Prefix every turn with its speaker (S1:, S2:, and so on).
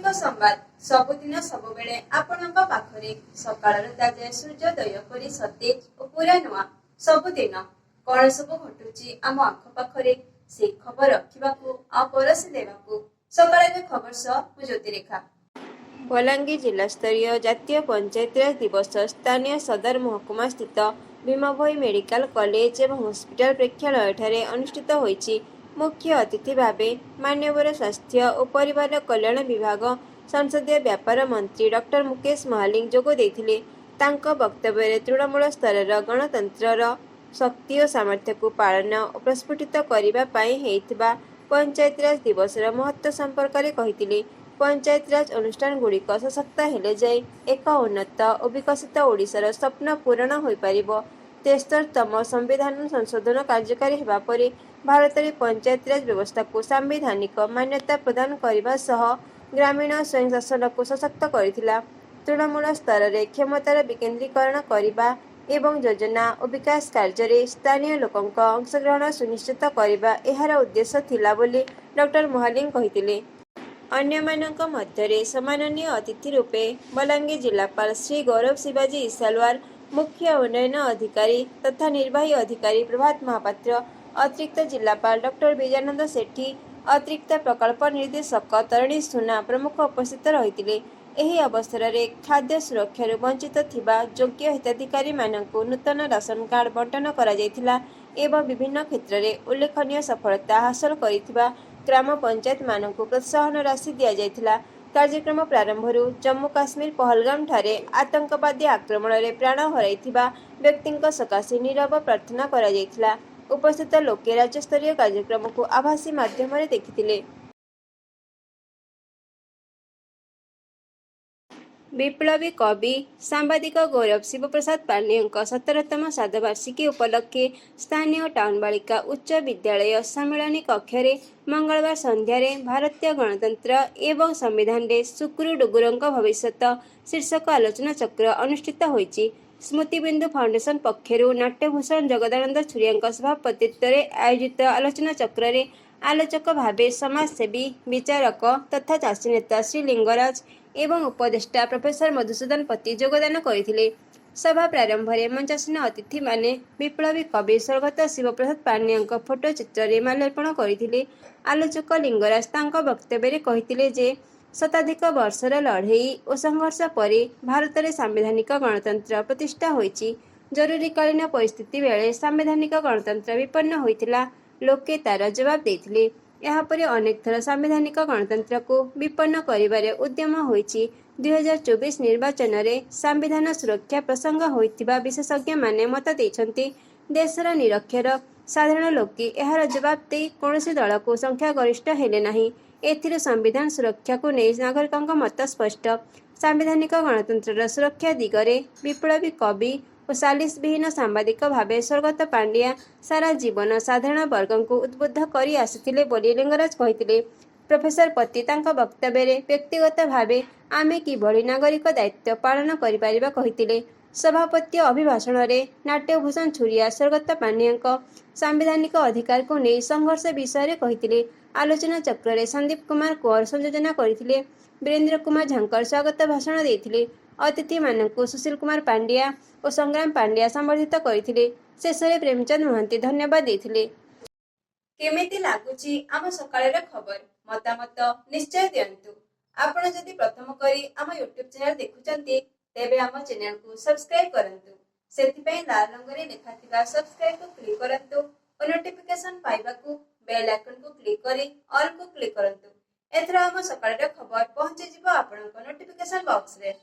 S1: प्रासंगिक संवाद सबुदिन सबुबेले आपणक पाखरे सकाळर ताजा सूर्योदय परी सतेज और पूरा नुआ सबुदिन कौन सब घटुची आम आख पाखरे से खबर रखिबाकू आ परसी देबाकू सकाळर खबर सह मु ज्योतिरेखा। बलांगीर जिला स्तरीय जातीय पंचायतीराज दिवस स्थानीय सदर महकुमा स्थित भीमभोई मेडिकल कॉलेज एवं हॉस्पिटल प्रेक्षालय ठारे अनुष्ठित होईछि। मुख्य अतिथि भावे माननीय स्वास्थ्य और परिवार कल्याण विभाग संसदीय व्यापार मंत्री डॉक्टर मुकेश महालिंग जोग देथिले। तांको वक्तव्य तृणमूल स्तर गणतंत्र शक्ति और सामर्थ्य को पालन और प्रस्फुटित करने हेइथिबा पंचायतीराज दिवस महत्व संपर्क में कहिथिले। पंचायतीराज अनुष्ठान गुड़िक सशक्त हेले जाए एक उन्नत और विकसित ओडिशार स्वप्न पूरण हो पारिबो। 73तम संविधान संशोधन कार्यकारी हेबा परे भारत में पंचायतीराज व्यवस्था को संवैधानिक मान्यता प्रदान करने सह ग्रामीण स्वयं शासन को सशक्त करथिला। तृणमूल स्तर में क्षमतार विकेन्द्रीकरण करने एवं योजना और विकास कार्य स्थानीय लोकों अंशग्रहण सुनिश्चित करने एहार उद्देश्य थिला बोली डॉक्टर महालिंग कहिथिले। अन्यमानक मध्यरे सम्माननीय अतिथि रूपे बलांगीर जिलापाल श्री गौरव शिवाजी इसालवार, मुख्य उन्नयन अधिकारी तथा निर्वाही अधिकारी प्रभात महापात्र, अतिरिक्त जिलापाल डॉक्टर विजयानंद सेठी, अतिरिक्त प्रकल्प निर्देशक तरिणी सुना प्रमुख उपस्थित रहिथिले। एही अवसर में खाद्य सुरक्षा वंचित थिबा योग्य हिताधिकारी मानकु नूतन राशन कार्ड बंटन करा जायथिला एवं विभिन्न क्षेत्र में उल्लेखनीय सफलता हासिल करिथिबा ग्राम पंचायत मानकु प्रोत्साहन राशि दिया जायथिला। कार्यक्रम प्रारंभ जम्मू काश्मीर पहलगाम ठारे आतंकवादी आक्रमण में प्राण हराइथिबा व्यक्तिंक सकाशे नीरव प्रार्थना करा जायथिला। उपस्थित लोके राज्यस्तरीय कार्यक्रम को आभासी माध्यम देखिथिले। विप्लवी कवि सांबादिक गौरव शिवप्रसाद पांडेयଙ୍କ 17तम श्राद्धवार्षिकी उपलक्षे स्थानीय टाउन बालिका उच्च विद्यालय सम्मेलनी कक्षरे मंगलवार संध्यारे भारतीय गणतंत्र एवं संविधान रे सुक्रुडुगुरଙ୍କ भविष्यत शीर्षक आलोचना चक्र अनुष्ठित होईछि। स्मृतिबिंदु फाउंडेशन पक्षरु नाट्यभूषण जगदानंद छुरियाଙ୍କ सभापतित्व आयोजित आलोचना चक्र रे आलोचक भावे समाजसेवी विचारक तथा चाषी नेता श्री लिंगराज एवं उपदेष्टा प्रोफेसर मधुसूदन पति योगदान करथिले। सभा प्रारंभ में मंचासीन अतिथि माने विप्लवी कवि स्वर्गत शिवप्रसाद पांडेयଙ୍କ फोटो चित्र रे माल्यार्पण करथिले। आलोचक लिंगराज तांको वक्तव्य रे कहिथिले जे शताधिक वर्षर लड़ई और संघर्ष परे भारत में सांविधानिक गणतंत्र प्रतिष्ठा होईछि। जरूरीकालीन परिस्थिति बेले सांविधानिक गणतंत्र विपन्न होइथिला, लोके तार जवाब देथिले। यापर अनेक थर सांविधानिक गणतंत्र को विपन्न करिबारे उद्यम होईछि। 2024 निर्वाचन में संविधान सुरक्षा प्रसंग होइथिबा विशेषज्ञ माने मत देइछन्ति। देशर निरक्षर साधारण लोके एहार जवाब दे कौनसी दल को संख्या गरिष्ठ हेले नाही। एथिरे संविधान सुरक्षा को नहीं नागरिकों मत स्पष्ट। सांविधानिक गणतंत्र सुरक्षा दिगरे विप्लवी कवि और सालिस विहीन सांबादिक भावे स्वर्गत पांड्या सारा जीवन साधारण वर्ग को उद्बुद्ध करी आसिथिले बोली लिंगराज कहिथिले। प्रोफेसर पति तांका वक्तव्य रे व्यक्तिगत भावे आमे किभଳି नागरिक दायित्व पालन करि परिबा कहिथिले। सभापति अभिभाषण रे नाट्यभूषण छुरिया स्वर्गत पांड्या सांविधानिक अधिकार को नहीं संघर्ष विषय कहिथिले। आलोचना चक्र रे संदीप कुमार कुंवर संयोजना करथिले। वीरेंद्र कुमार झांकर स्वागत भाषण देथिले। अतिथि मानकु सुशील कुमार पांड्या और संग्राम पांड्या संबर्धित करथिले। शेषरे प्रेमचंद महांती धन्यवाद देथिले। केमिति लागुची आम सकाळर खबर मतामत निश्चय दियंतु। आपण जदि प्रथम करी आम यूट्यूब चैनल देखुचंती तेबे आम चैनल को सब्सक्राइब करंतु। सेतिपई लाल रंगरे लेखाथिबा सब्सक्राइब को क्लिक करंतु और नोटिफिकेशन पाइबाकू बेल आइकन को क्लिक करी ऑल को क्लिक करंतु। एथरा आम सकाळर खबर पहुंचे जिवो आपनक नोटिफिकेशन बॉक्स रे।